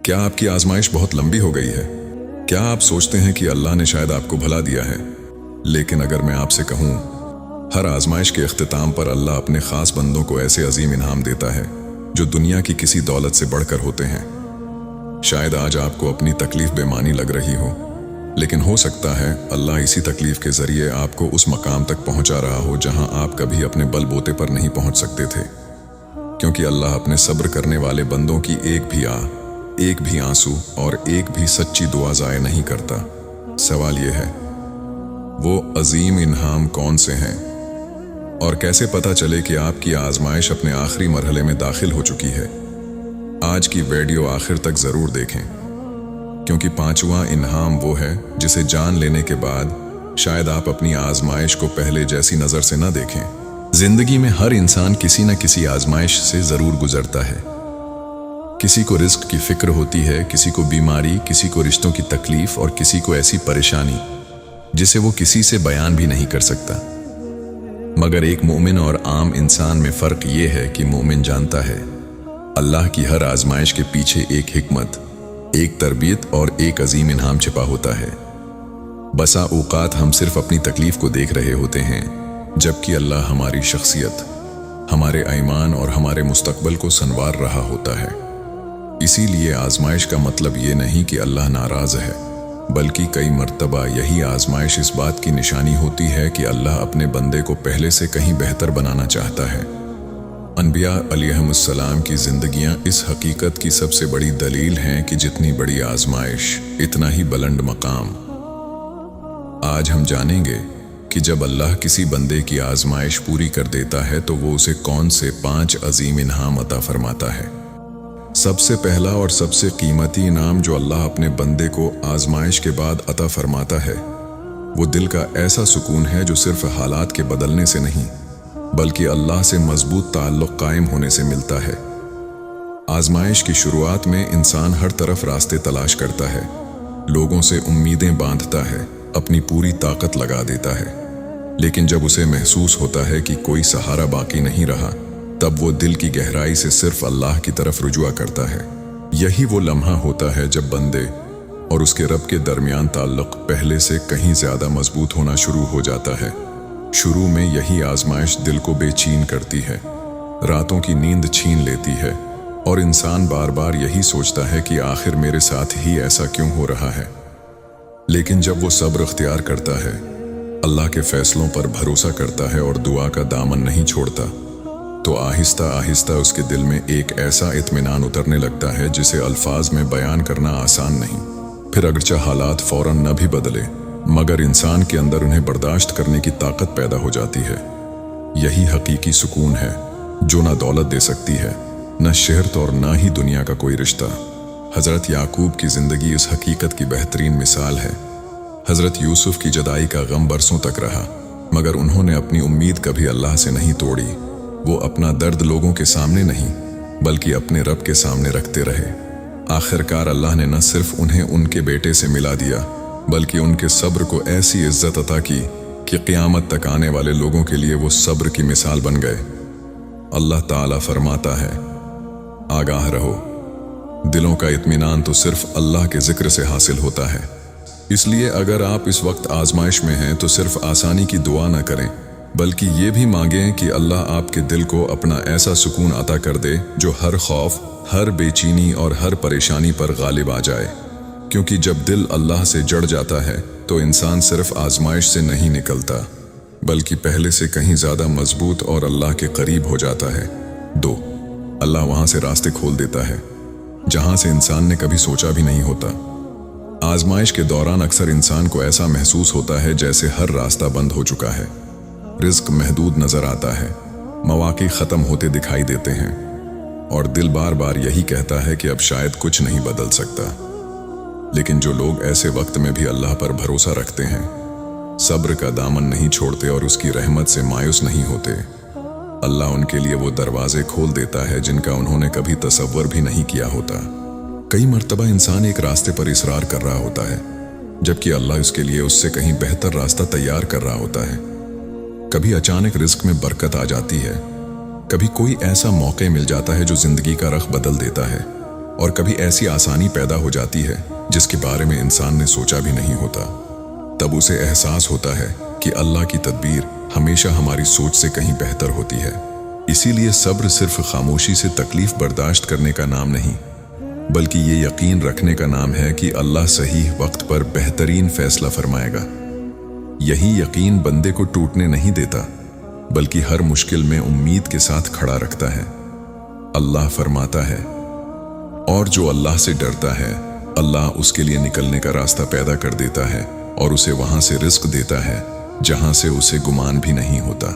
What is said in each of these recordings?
क्या आपकी आजमाइश बहुत लंबी हो गई है? क्या आप सोचते हैं कि अल्लाह ने शायद आपको भला दिया है? लेकिन अगर मैं आपसे कहूँ, हर आजमाइश के इख्तिताम पर अल्लाह अपने खास बंदों को ऐसे अजीम इनाम देता है जो दुनिया की किसी दौलत से बढ़कर होते हैं। शायद आज आपको अपनी तकलीफ बेमानी लग रही हो, लेकिन हो सकता है अल्लाह इसी तकलीफ के जरिए आपको उस मकाम तक पहुंचा रहा हो जहां आप कभी अपने बलबूते पर नहीं पहुंच सकते थे। क्योंकि अल्लाह अपने सब्र करने वाले बंदों की एक भी आंसू और एक भी सच्ची दुआ ज़ाय नहीं करता। सवाल यह है, वो अजीम इनाम कौन से हैं और कैसे पता चले कि आपकी आजमाइश अपने आखिरी मरहले में दाखिल हो चुकी है? आज की वीडियो आखिर तक जरूर देखें, क्योंकि पांचवा इनाम वो है जिसे जान लेने के बाद शायद आप अपनी आजमाइश को पहले जैसी नजर से न देखें। जिंदगी में हर इंसान किसी न किसी आजमाइश से जरूर गुजरता है। किसी को रिस्क की फिक्र होती है, किसी को बीमारी, किसी को रिश्तों की तकलीफ और किसी को ऐसी परेशानी जिसे वो किसी से बयान भी नहीं कर सकता। मगर एक मोमिन और आम इंसान में फर्क ये है कि मोमिन जानता है अल्लाह की हर आजमाइश के पीछे एक हिकमत, एक तरबियत और एक अजीम इनाम छिपा होता है। बसा औकात हम सिर्फ अपनी तकलीफ को देख रहे होते हैं, जबकि अल्लाह हमारी शख्सियत, हमारे ईमान और हमारे मुस्तकबल को संवार रहा होता है। इसीलिए आजमाइश का मतलब ये नहीं कि अल्लाह नाराज है, बल्कि कई मर्तबा यही आजमाइश इस बात की निशानी होती है कि अल्लाह अपने बंदे को पहले से कहीं बेहतर बनाना चाहता है। अनबिया अलैहिमुस्सलाम की जिंदगियां इस हकीकत की सबसे बड़ी दलील हैं कि जितनी बड़ी आजमाइश, इतना ही बुलंद मकाम। आज हम जानेंगे कि जब अल्लाह किसी बंदे की आजमाइश पूरी कर देता है तो वो उसे कौन से 5 अजीम इनाम अता फरमाता है। सबसे पहला और सबसे कीमती इनाम जो अल्लाह अपने बंदे को आजमाइश के बाद अता फरमाता है, वो दिल का ऐसा सुकून है जो सिर्फ हालात के बदलने से नहीं, बल्कि अल्लाह से मजबूत ताल्लुक कायम होने से मिलता है। आजमाइश की शुरुआत में इंसान हर तरफ रास्ते तलाश करता है, लोगों से उम्मीदें बांधता है, अपनी पूरी ताकत लगा देता है। लेकिन जब उसे महसूस होता है कि कोई सहारा बाकी नहीं रहा, तब वो दिल की गहराई से सिर्फ अल्लाह की तरफ रुजुआ करता है। यही वो लम्हा होता है जब बंदे और उसके रब के दरमियान ताल्लुक पहले से कहीं ज्यादा मजबूत होना शुरू हो जाता है। शुरू में यही आजमाइश दिल को बेचैन करती है, रातों की नींद छीन लेती है और इंसान बार बार यही सोचता है कि आखिर मेरे साथ ही ऐसा क्यों हो रहा है। लेकिन जब वो सब्र अख्तियार करता है, अल्लाह के फैसलों पर भरोसा करता है और दुआ का दामन नहीं छोड़ता, तो आहिस्ता आहिस्ता उसके दिल में एक ऐसा इत्मीनान उतरने लगता है जिसे अल्फाज में बयान करना आसान नहीं। फिर अगरचे हालात फौरन न भी बदले, मगर इंसान के अंदर उन्हें बर्दाश्त करने की ताकत पैदा हो जाती है। यही हकीकी सुकून है जो ना दौलत दे सकती है, न शहरत और ना ही दुनिया का कोई रिश्ता। हजरत याकूब की जिंदगी इस हकीकत की बेहतरीन मिसाल है। हजरत यूसुफ की जदाई का गम बरसों तक रहा, मगर उन्होंने अपनी उम्मीद कभी अल्लाह से नहीं तोड़ी। वो अपना दर्द लोगों के सामने नहीं, बल्कि अपने रब के सामने रखते रहे। आखिरकार अल्लाह ने न सिर्फ उन्हें उनके बेटे से मिला दिया, बल्कि उनके सब्र को ऐसी इज्जत अता की कि क़यामत तक आने वाले लोगों के लिए वो सब्र की मिसाल बन गए। अल्लाह ताला फरमाता है, आगाह रहो, दिलों का इत्मीनान तो सिर्फ अल्लाह के जिक्र से हासिल होता है। इसलिए अगर आप इस वक्त आजमाइश में हैं तो सिर्फ आसानी की दुआ न करें, बल्कि ये भी मांगें कि अल्लाह आपके दिल को अपना ऐसा सुकून अता कर दे जो हर खौफ, हर बेचैनी और हर परेशानी पर गालिब आ जाए। क्योंकि जब दिल अल्लाह से जड़ जाता है तो इंसान सिर्फ आजमाइश से नहीं निकलता, बल्कि पहले से कहीं ज्यादा मजबूत और अल्लाह के करीब हो जाता है। 2, अल्लाह वहां से रास्ते खोल देता है जहां से इंसान ने कभी सोचा भी नहीं होता। आजमाइश के दौरान अक्सर इंसान को ऐसा महसूस होता है जैसे हर रास्ता बंद हो चुका है, रिस्क महदूद नजर आता है, मौके खत्म होते दिखाई देते हैं और दिल बार बार यही कहता है कि अब शायद कुछ नहीं बदल सकता। लेकिन जो लोग ऐसे वक्त में भी अल्लाह पर भरोसा रखते हैं, सब्र का दामन नहीं छोड़ते और उसकी रहमत से मायूस नहीं होते, अल्लाह उनके लिए वो दरवाजे खोल देता है जिनका उन्होंने कभी तसव्वुर भी नहीं किया होता। कई मर्तबा इंसान एक रास्ते पर इसरार कर रहा होता है, जबकि अल्लाह उसके लिए उससे कहीं बेहतर रास्ता तैयार कर रहा होता है। कभी अचानक रिस्क में बरकत आ जाती है, कभी कोई ऐसा मौका मिल जाता है जो जिंदगी का रख बदल देता है, اور کبھی ایسی آسانی پیدا ہو جاتی ہے جس کے بارے میں انسان نے سوچا بھی نہیں ہوتا۔ تب اسے احساس ہوتا ہے کہ اللہ کی تدبیر ہمیشہ ہماری سوچ سے کہیں بہتر ہوتی ہے۔ اسی لیے صبر صرف خاموشی سے تکلیف برداشت کرنے کا نام نہیں، بلکہ یہ یقین رکھنے کا نام ہے کہ اللہ صحیح وقت پر بہترین فیصلہ فرمائے گا۔ یہی یقین بندے کو ٹوٹنے نہیں دیتا، بلکہ ہر مشکل میں امید کے ساتھ کھڑا رکھتا ہے۔ اللہ فرماتا ہے، اور جو اللہ سے ڈرتا ہے اللہ اس کے لیے نکلنے کا راستہ پیدا کر دیتا ہے اور اسے وہاں سے رزق دیتا ہے جہاں سے اسے گمان بھی نہیں ہوتا۔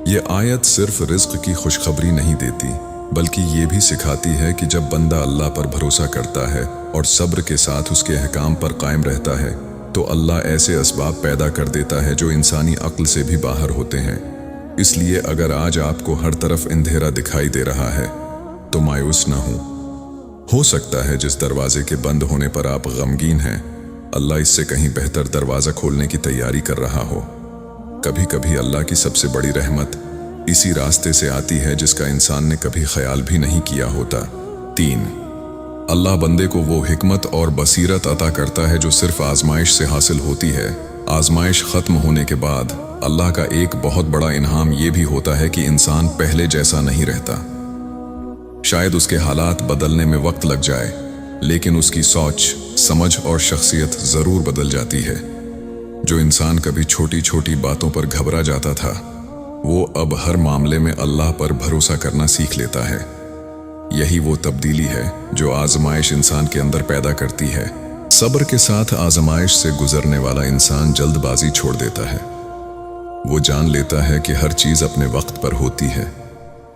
یہ آیت صرف رزق کی خوشخبری نہیں دیتی، بلکہ یہ بھی سکھاتی ہے کہ جب بندہ اللہ پر بھروسہ کرتا ہے اور صبر کے ساتھ اس کے احکام پر قائم رہتا ہے تو اللہ ایسے اسباب پیدا کر دیتا ہے جو انسانی عقل سے بھی باہر ہوتے ہیں۔ اس لیے اگر آج آپ کو ہر طرف اندھیرا دکھائی دے رہا ہے تو مایوس نہ ہو سکتا ہے جس دروازے کے بند ہونے پر آپ غمگین ہیں اللہ اس سے کہیں بہتر دروازہ کھولنے کی تیاری کر رہا ہو۔ کبھی کبھی اللہ کی سب سے بڑی رحمت اسی راستے سے آتی ہے جس کا انسان نے کبھی خیال بھی نہیں کیا ہوتا۔ 3، اللہ بندے کو وہ حکمت اور بصیرت عطا کرتا ہے جو صرف آزمائش سے حاصل ہوتی ہے۔ آزمائش ختم ہونے کے بعد اللہ کا ایک بہت بڑا انعام یہ بھی ہوتا ہے کہ انسان پہلے جیسا نہیں رہتا۔ شاید اس کے حالات بدلنے میں وقت لگ جائے، لیکن اس کی سوچ، سمجھ اور شخصیت ضرور بدل جاتی ہے۔ جو انسان کبھی چھوٹی چھوٹی باتوں پر گھبرا جاتا تھا، وہ اب ہر معاملے میں اللہ پر بھروسہ کرنا سیکھ لیتا ہے۔ یہی وہ تبدیلی ہے جو آزمائش انسان کے اندر پیدا کرتی ہے۔ صبر کے ساتھ آزمائش سے گزرنے والا انسان جلد بازی چھوڑ دیتا ہے۔ وہ جان لیتا ہے کہ ہر چیز اپنے وقت پر ہوتی ہے،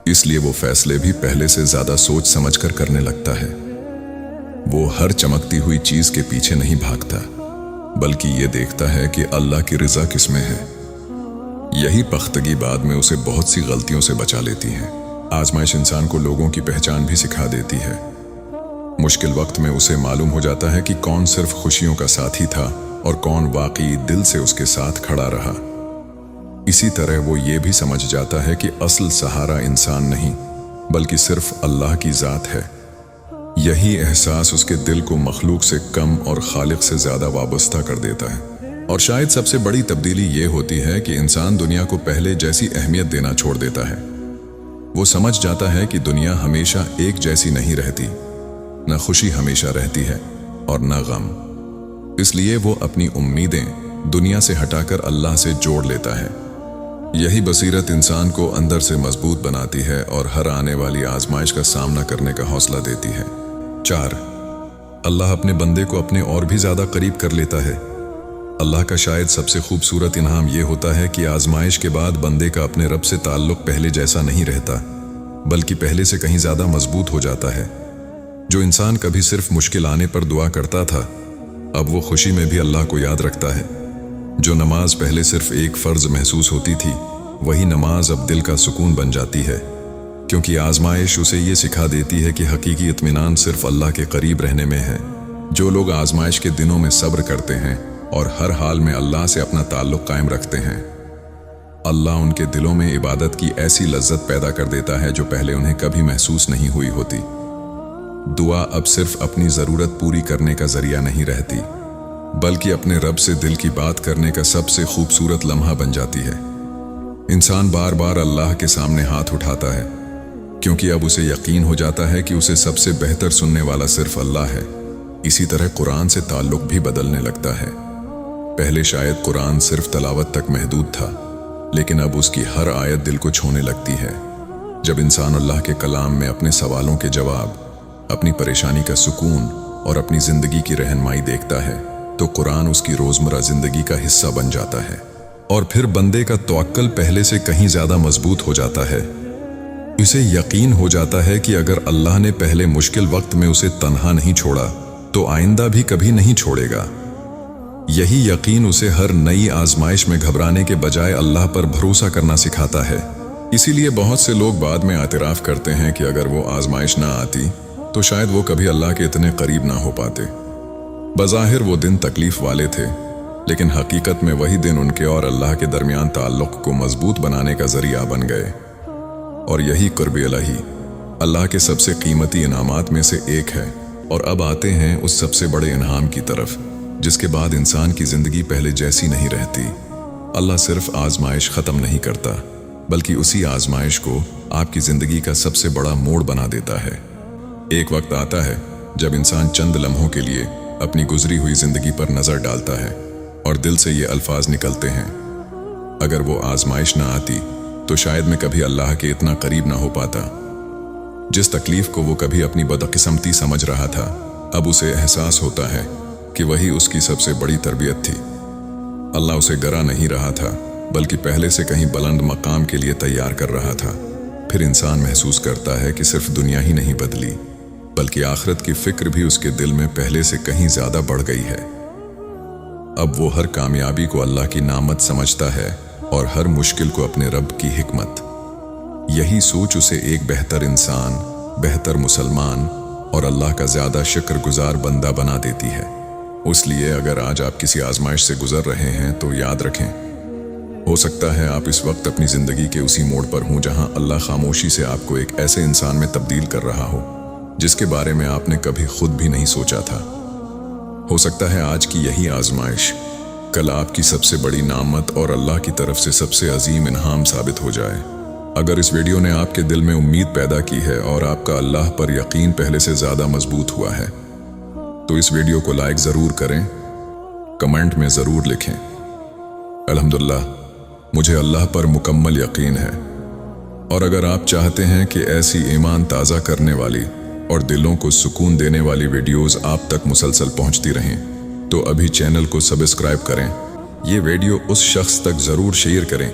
اس لیے وہ فیصلے بھی پہلے سے زیادہ سوچ سمجھ کر کرنے لگتا ہے۔ وہ ہر چمکتی ہوئی چیز کے پیچھے نہیں بھاگتا، بلکہ یہ دیکھتا ہے کہ اللہ کی رضا کس میں ہے۔ یہی پختگی بعد میں اسے بہت سی غلطیوں سے بچا لیتی ہے۔ آزمائش انسان کو لوگوں کی پہچان بھی سکھا دیتی ہے۔ مشکل وقت میں اسے معلوم ہو جاتا ہے کہ کون صرف خوشیوں کا ساتھی تھا اور کون واقعی دل سے اس کے ساتھ کھڑا رہا۔ اسی طرح وہ یہ بھی سمجھ جاتا ہے کہ اصل سہارا انسان نہیں، بلکہ صرف اللہ کی ذات ہے۔ یہی احساس اس کے دل کو مخلوق سے کم اور خالق سے زیادہ وابستہ کر دیتا ہے۔ اور شاید سب سے بڑی تبدیلی یہ ہوتی ہے کہ انسان دنیا کو پہلے جیسی اہمیت دینا چھوڑ دیتا ہے۔ وہ سمجھ جاتا ہے کہ دنیا ہمیشہ ایک جیسی نہیں رہتی، نہ خوشی ہمیشہ رہتی ہے اور نہ غم۔ اس لیے وہ اپنی امیدیں دنیا سے ہٹا کر اللہ سے جوڑ لیتا ہے۔ یہی بصیرت انسان کو اندر سے مضبوط بناتی ہے اور ہر آنے والی آزمائش کا سامنا کرنے کا حوصلہ دیتی ہے۔ 4، اللہ اپنے بندے کو اپنے اور بھی زیادہ قریب کر لیتا ہے۔ اللہ کا شاید سب سے خوبصورت انعام یہ ہوتا ہے کہ آزمائش کے بعد بندے کا اپنے رب سے تعلق پہلے جیسا نہیں رہتا، بلکہ پہلے سے کہیں زیادہ مضبوط ہو جاتا ہے۔ جو انسان کبھی صرف مشکل آنے پر دعا کرتا تھا، اب وہ خوشی میں بھی اللہ کو یاد رکھتا ہے۔ جو نماز پہلے صرف ایک فرض محسوس ہوتی تھی، وہی نماز اب دل کا سکون بن جاتی ہے، کیونکہ آزمائش اسے یہ سکھا دیتی ہے کہ حقیقی اطمینان صرف اللہ کے قریب رہنے میں ہے۔ جو لوگ آزمائش کے دنوں میں صبر کرتے ہیں اور ہر حال میں اللہ سے اپنا تعلق قائم رکھتے ہیں، اللہ ان کے دلوں میں عبادت کی ایسی لذت پیدا کر دیتا ہے جو پہلے انہیں کبھی محسوس نہیں ہوئی ہوتی۔ دعا اب صرف اپنی ضرورت پوری کرنے کا ذریعہ نہیں رہتی، بلکہ اپنے رب سے دل کی بات کرنے کا سب سے خوبصورت لمحہ بن جاتی ہے۔ انسان بار بار اللہ کے سامنے ہاتھ اٹھاتا ہے، کیونکہ اب اسے یقین ہو جاتا ہے کہ اسے سب سے بہتر سننے والا صرف اللہ ہے۔ اسی طرح قرآن سے تعلق بھی بدلنے لگتا ہے۔ پہلے شاید قرآن صرف تلاوت تک محدود تھا، لیکن اب اس کی ہر آیت دل کو چھونے لگتی ہے۔ جب انسان اللہ کے کلام میں اپنے سوالوں کے جواب، اپنی پریشانی کا سکون اور اپنی زندگی کی رہنمائی دیکھتا ہے تو قرآن اس کی روزمرہ زندگی کا حصہ بن جاتا ہے، اور پھر بندے کا توکل پہلے سے کہیں زیادہ مضبوط ہو جاتا ہے۔ اسے یقین ہو جاتا ہے کہ اگر اللہ نے پہلے مشکل وقت میں اسے تنہا نہیں چھوڑا تو آئندہ بھی کبھی نہیں چھوڑے گا۔ یہی یقین اسے ہر نئی آزمائش میں گھبرانے کے بجائے اللہ پر بھروسہ کرنا سکھاتا ہے۔ اسی لیے بہت سے لوگ بعد میں اعتراف کرتے ہیں کہ اگر وہ آزمائش نہ آتی تو شاید وہ کبھی اللہ کے اتنے قریب نہ ہو پاتے۔ بظاہر وہ دن تکلیف والے تھے، لیکن حقیقت میں وہی دن ان کے اور اللہ کے درمیان تعلق کو مضبوط بنانے کا ذریعہ بن گئے۔ اور یہی قرب الہی، अल्लाह के सबसे कीमती इनामात में से एक है। और अब आते हैं उस सबसे बड़े इनाम की तरफ, जिसके बाद इंसान की जिंदगी पहले जैसी नहीं रहती। अल्लाह सिर्फ आजमाइश ख़त्म नहीं करता, बल्कि उसी आजमाइश को आपकी ज़िंदगी का सबसे बड़ा मोड़ बना देता है। एक वक्त आता है जब इंसान चंद लम्हों के लिए अपनी गुजरी हुई ज़िंदगी पर नज़र डालता है और दिल से ये अल्फाज निकलते हैं, अगर वो आजमाइश ना आती तो शायद मैं कभी अल्लाह के इतना करीब ना हो पाता। जिस तकलीफ़ को वो कभी अपनी बदकिस्मती समझ रहा था, अब उसे एहसास होता है कि वही उसकी सबसे बड़ी तरबियत थी। अल्लाह उसे गरा नहीं रहा था, बल्कि पहले से कहीं बुलंद मकाम के लिए तैयार कर रहा था। फिर इंसान महसूस करता है कि सिर्फ दुनिया ही नहीं बदली, बल्कि आखिरत की फिक्र भी उसके दिल में पहले से कहीं ज़्यादा बढ़ गई है। अब वो हर कामयाबी को अल्लाह की नामत समझता है और हर मुश्किल को अपने रब की हिकमत। यही सोच उसे एक बेहतर इंसान, बेहतर मुसलमान और अल्लाह का ज़्यादा शुक्रगुजार बंदा बना देती है। इसलिए अगर आज आप किसी आजमाइश से गुजर रहे हैं तो याद रखें, हो सकता है आप इस वक्त अपनी ज़िंदगी के उसी मोड़ पर हों जहां अल्लाह खामोशी से आपको एक ऐसे इंसान में तब्दील कर रहा हो जिसके बारे में आपने कभी खुद भी नहीं सोचा था। हो सकता है आज की यही आजमाइश कल आपकी सबसे बड़ी नामत और अल्लाह की तरफ से सबसे अजीम इनाम साबित हो जाए। अगर इस वीडियो ने आपके दिल में उम्मीद पैदा की है और आपका अल्लाह पर यकीन पहले से ज़्यादा मजबूत हुआ है, तो इस वीडियो को लाइक ज़रूर करें, कमेंट में ज़रूर लिखें, अल्हम्दुलिल्लाह मुझे अल्लाह पर मुकम्मल यकीन है। और अगर आप चाहते हैं कि ऐसी ईमान ताज़ा करने वाली और दिलों को सुकून देने वाली वीडियोस आप तक मुसलसल पहुंचती रहें, तो अभी चैनल को सब्सक्राइब करें। ये वीडियो उस शख्स तक ज़रूर शेयर करें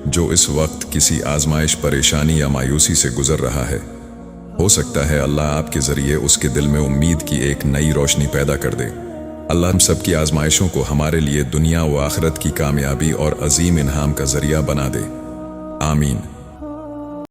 जो इस वक्त किसी आजमाइश, परेशानी या मायूसी से गुजर रहा है। हो सकता है अल्लाह आपके ज़रिए उसके दिल में उम्मीद की एक नई रोशनी पैदा कर दे। अल्लाह हम सब की आजमाइशों को हमारे लिए दुनिया व आखिरत की कामयाबी और अजीम इनाम का ज़रिया बना दे। आमीन।